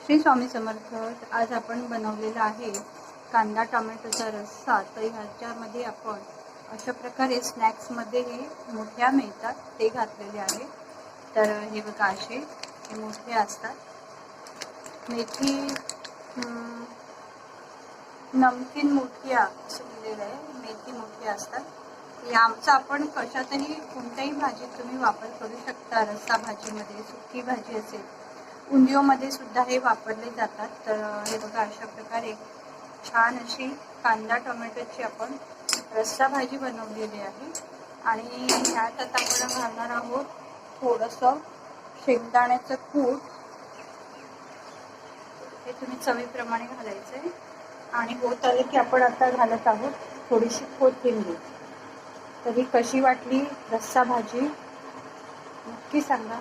श्री स्वामी समर्थ. आज आपण बनवलेला आहे कांदा टोमॅटोचा रस्सा. तर ह्याच्यामध्ये आपण अशा प्रकारे स्नॅक्समध्ये हे मोठ्या मिळतात ते घातलेले आहे. तर हे बघा असे हे मोठे असतात. मेथी नमकीन मोठ्या असं लिहिलेलं आहे. मेथी मोठी असतात. याचा आपण कशातही कोणत्याही भाजीत तुम्ही वापर करू शकता. रस्सा भाजीमध्ये, सुकी भाजी असेल, उंदियोमध्ये सुद्धा हे वापरले जातात. तर हे बघा अशा प्रकारे छान अशी कांदा टोमॅटोची आपण रस्सा भाजी बनवलेली आहे. आणि ह्यात आता आपण घालणार आहोत थोडंसं शेंगदाण्याचं कूट. हे तुम्ही चवीप्रमाणे घालायचं आहे. आणि होत आले की आपण आता घालत आहोत थोडीशी कोथिंबीर. तरी कशी वाटली रस्सा भाजी नक्की सांगा.